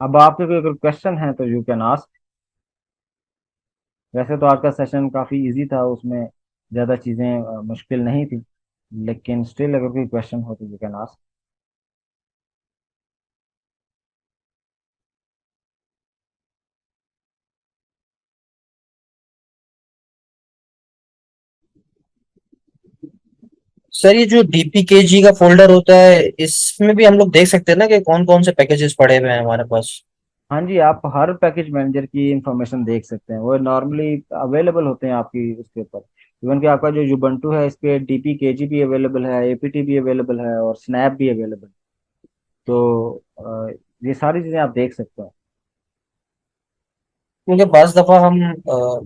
अब आपके कोई अगर क्वेश्चन है तो यू कैन आस्क। वैसे तो आज का सेशन काफ़ी इजी था, उसमें ज़्यादा चीज़ें मुश्किल नहीं थी, लेकिन स्टिल अगर कोई क्वेश्चन हो तो यू कैन आस्क। सर ये जो डीपीकेजी का फोल्डर होता है इसमें भी हम लोग देख सकते हैं ना कि कौन कौन से पैकेजेस पड़े हुए हैं हमारे पास। हाँ जी, आप हर पैकेज मैनेजर की इंफॉर्मेशन देख सकते हैं, वो नॉर्मली अवेलेबल होते हैं आपकी उसके ऊपर। इवन कि आपका जो युबंटू है इस पे डीपी केजी भी अवेलेबल है, एपीटी भी अवेलेबल है और स्नैप भी अवेलेबल। तो ये सारी चीज़ें आप देख सकते हैं। क्योंकि बाज दफा हम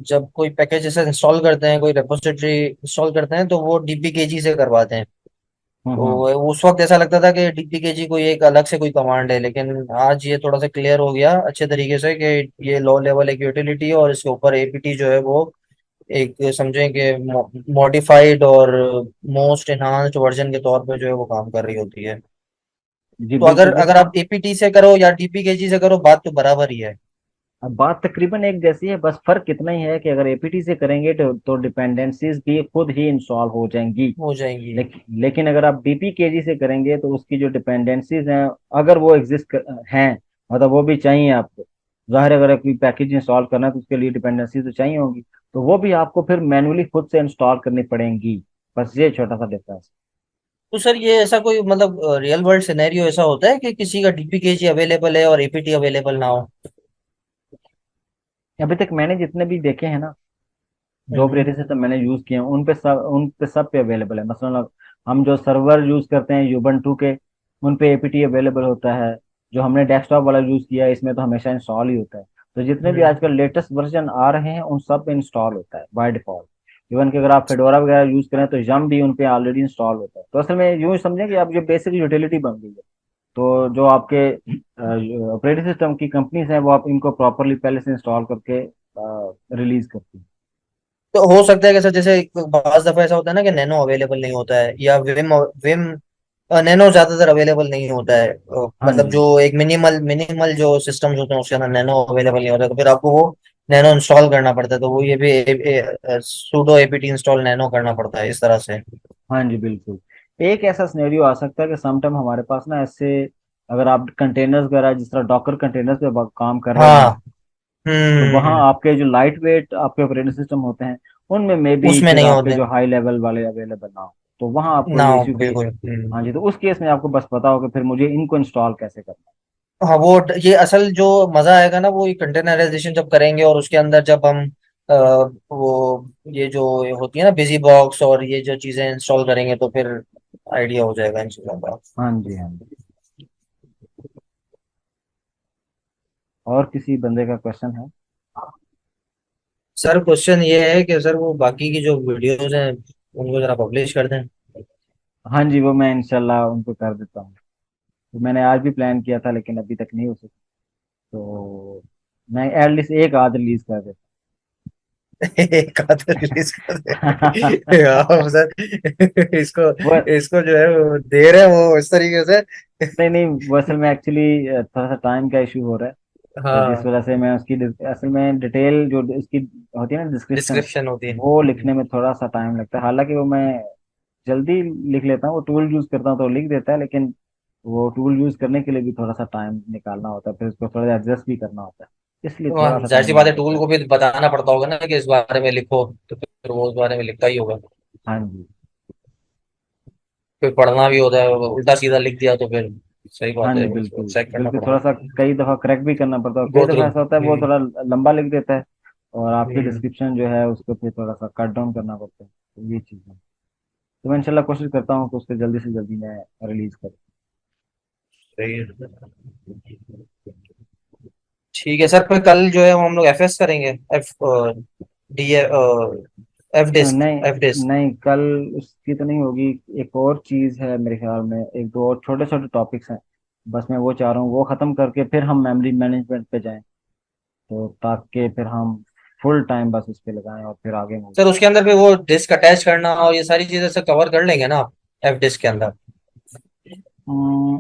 जब कोई पैकेज जैसे इंस्टॉल करते हैं, कोई रेपोजिटरी इंस्टॉल करते हैं तो वो डीपीकेजी से करवाते हैं। तो हम्म। उस वक्त ऐसा लगता था कि डीपीकेजी कोई एक अलग से कोई कमांड है, लेकिन आज ये थोड़ा सा क्लियर हो गया अच्छे तरीके से कि ये लो लेवल एक यूटिलिटी है और इसके ऊपर एपीटी जो है वो एक समझें कि मॉडिफाइड और मोस्ट एनहांस्ड वर्जन के तौर पे जो है वो काम कर रही होती है। जी तो अगर बिल्कुल, अगर जैसे आप एपीटी से करो या डीपीकेजी से करो, बात तो बराबर ही है। अब बात तकरीबन एक जैसी है, बस फर्क कितना ही है कि अगर एपीटी से करेंगे तो डिपेंडेंसीज भी खुद ही इंस्टॉल हो जाएंगी। हो जाएंगी। लेकिन अगर आप डीपीकेजी से करेंगे तो उसकी जो डिपेंडेंसीज हैं, अगर वो एग्जिस्ट हैं, मतलब वो भी चाहिए आपको। जाहिर है, अगर कोई पैकेज इंस्टॉल करना है तो उसके लिए डिपेंडेंसी तो चाहिए होगी, तो वो भी आपको फिर मैनुअली खुद से इंस्टॉल करनी पड़ेंगी। बस ये छोटा सा डिफरेंस। तो सर ये ऐसा कोई मतलब रियल वर्ल्ड सिनेरियो ऐसा होता है कि किसी का डीपीकेजी अवेलेबल है और एपीटी अवेलेबल ना हो? अभी तक मैंने जितने भी देखे हैं ना, जो हम्म। ऑपरेटिंग सिस्टम मैंने यूज किए हैं उन पे सब पे अवेलेबल है। मसलन अब हम जो सर्वर यूज करते हैं यूबंटू के, उन पे एपीटी अवेलेबल होता है। जो हमने डेस्कटॉप वाला यूज किया है इसमें तो हमेशा इंस्टॉल ही होता है। तो जितने भी हम्म। आजकल लेटेस्ट वर्जन आ रहे हैं उन सब पे इंस्टॉल होता है बाय डिफॉल्ट। इवन कि अगर आप फेडोरा वगैरह यूज करें तो यम भी उन पे ऑलरेडी इंस्टॉल होता है। तो असल में यूं समझें कि आप जो बेसिक यूटिलिटी बन गई है। तो जो आपके ऑपरेटिंग सिस्टम की कंपनीज हैं वो आप इनको प्रॉपरली पहले से इंस्टॉल करके रिलीज करती हैं। तो हो सकता है कि सर जैसे बाज दफा ऐसा होता है ना कि नैनो अवेलेबल नहीं होता है या विम विम नैनो ज्यादातर अवेलेबल नहीं होता है। हाँ मतलब जी। जो एक मिनिमल मिनिमल जो सिस्टम्स होते हैं उसके अंदर नैनो अवेलेबल नहीं होता है, तो फिर आपको वो नैनो इंस्टॉल करना पड़ता है। तो वो ये भी सूडो एपीटी इंस्टॉल नैनो करना पड़ता है इस तरह से। हाँ जी बिल्कुल। एक ऐसा सिनेरियो आ सकता है कि समटाइम हमारे पास ना ऐसे, अगर आप कंटेनर्स वगैरह जिस तरह डॉकर कंटेनर्स पे काम कर रहे हाँ। हैं, तो वहाँ आपके जो लाइट वेट आपके ऑपरेटिंग सिस्टम होते हैं उनमें मे बी उसमें फिर नहीं आपके होते। जो हाई लेवल वाले अवेलेबल ना हो, तो वहाँ आपको ना ये हो, इश्यू की। बिल्कुल। हाँ जी, तो उस केस में आपको बस पता हो कि फिर मुझे इनको इंस्टॉल कैसे करना हाँ वो ये असल जो मजा आएगा ना वो ये कंटेनराइजेशन जब करेंगे और उसके अंदर जब हम वो ये जो होती है ना बिजी बॉक्स और ये जो चीजें इंस्टॉल करेंगे तो फिर आइडिया हो जाएगा इन चीजों का। है। हाँ जी, हाँ जी। और किसी बंदे का क्वेश्चन है? सर क्वेश्चन ये है कि सर वो बाकी की जो वीडियोस हैं उनको जरा पब्लिश कर दें। हाँ जी, वो मैं इंशाल्लाह उनको कर देता हूँ। तो मैंने आज भी प्लान किया था लेकिन अभी तक नहीं हो सका। तो मैं एटलीस्ट एक आध रिलीज कर देता एक आध रिलीज कर दे। हूँ। हाँ सर इसको वो इसको जो है वो दे रहे हैं वो इस तरीके से। नहीं नहीं, वो असल में एक्चुअली थोड़ा सा टाइम का इशू हो रहा है। तो जिस हाँ। वजह से मैं उसकी असल में डिटेल जो इसकी होती है ना, डिस्क्रिप्शन, डिस्क्रिप्शन होती है। वो लिखने में थोड़ा सा टाइम लगता है। हालांकि वो मैं जल्दी लिख लेता हूँ, वो टूल यूज करता हूँ तो लिख देता है, लेकिन वो टूल यूज करने के लिए भी थोड़ा सा टाइम निकालना होता है, फिर उसको थोड़ा एडजस्ट भी करना होता है, इसलिए थोड़ा सा जाहिर सी टाइम बात लग है, जाता टूल है। को भी बताना पड़ता होगा ना कि इस बारे में लिखो, तो फिर वो उस बारे में लिखता ही होगा। हाँ जी। फिर पढ़ना भी होता है, उल्टा सीधा लिख दिया तो फिर सही हाँ बात है, जी उसको बिल्कुल चेक करना बिल्कुल, थोड़ा पड़ेगा। सा कई दफा करेक्ट भी करना पड़ता है, कई गो थ्रू। दफा ऐसा होता है वो थोड़ा लंबा लिख देता है और आपकी हम्म। डिस्क्रिप्शन जो है उसको फिर थोड़ा सा कट डाउन करना पड़ता है, तो ये चीज़ है। तो मैं इंशाल्लाह कोशिश करता हूँ कि उसको जल्दी से जल्दी मैं रिलीज करूँ। सही है। ठीक है सर, फिर कल जो है हम लोग एफ एस करेंगे। एफ डी एफ डिस्क नहीं एफ डिस्क। नहीं, कल उसकी तो नहीं होगी। एक और चीज़ है मेरे ख्याल में, एक दो और छोटे छोटे टॉपिक्स हैं। बस मैं वो चाह रहा हूँ वो ख़त्म करके फिर हम मेमोरी मैनेजमेंट पे जाएं, तो ताकि फिर हम फुल टाइम बस उस पे लगाएं और फिर आगे मूव सर करें। उसके अंदर फिर वो डिस्क अटैच करना और ये सारी चीजें सर कवर कर लेंगे ना एफ डिस्क के अंदर?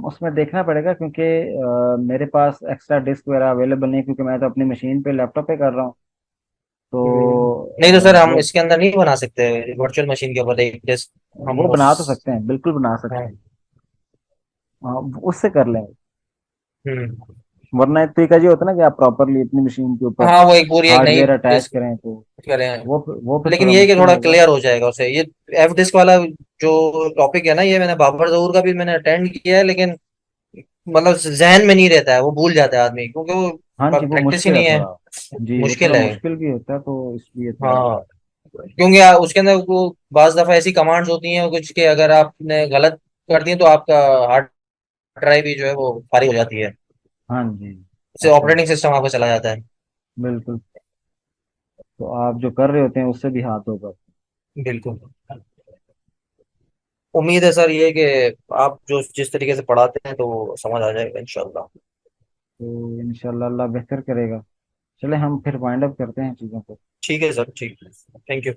उसमें देखना पड़ेगा, क्योंकि मेरे पास एक्स्ट्रा डिस्क वगैरह अवेलेबल नहीं, क्योंकि मैं तो अपनी मशीन पे लैपटॉप पे कर रहा हूँ। नहीं तो तो सर हम जो इसके अंदर नहीं बना सकते वर्चुअल मशीन के ऊपर एक डिस्क हम वो उस। बना तो सकते हैं, बिल्कुल बना सकते हाँ। हैं। हाँ, उससे कर लेंगे। हम्म। वरना एक तरीका ये होता है ना कि आप प्रॉपरली अपनी मशीन के ऊपर हाँ वो एक पूरी एक नई हार्डवेयर अटैच डिस्क करें, तो करें। वो फिर लेकिन थोड़ा ये है कि मुश्किल थोड़ा होगा। क्लियर हो जाएगा उसे ये एफ डिस्क वाला जो टॉपिक है ना, ये मैंने बाबर जहूर का भी मैंने अटेंड किया है, लेकिन मतलब जहन में नहीं रहता है, वो भूल जाता है आदमी क्योंकि वो हाँ जी, वो प्रैक्टिस ही मुश्किल है नहीं है। थोड़ा। जी, वो थोड़ा मुश्किल है। मुश्किल भी होता है, तो इसलिए थोड़ा। हाँ क्योंकि उसके अंदर वो बाज दफा ऐसी कमांड्स होती हैं कुछ के अगर आपने गलत कर दी तो आपका हार्ड ड्राइव भी जो है वो खाली हो जाती है। हाँ जी, उससे ऐसा ही। ऑपरेटिंग सिस्टम आपका चला जाता है। बिल्कुल। तो आप जो कर रहे होते हैं उससे भी हाथ होगा। बिल्कुल। उम्मीद है सर ये कि आप जो जिस तरीके से पढ़ाते हैं तो वो समझ आ जाएगा इंशाल्लाह। तो इंशाल्लाह अल्लाह बेहतर करेगा। चले हम फिर वाइंड अप करते हैं चीज़ों को। ठीक है सर, ठीक है, थैंक यू।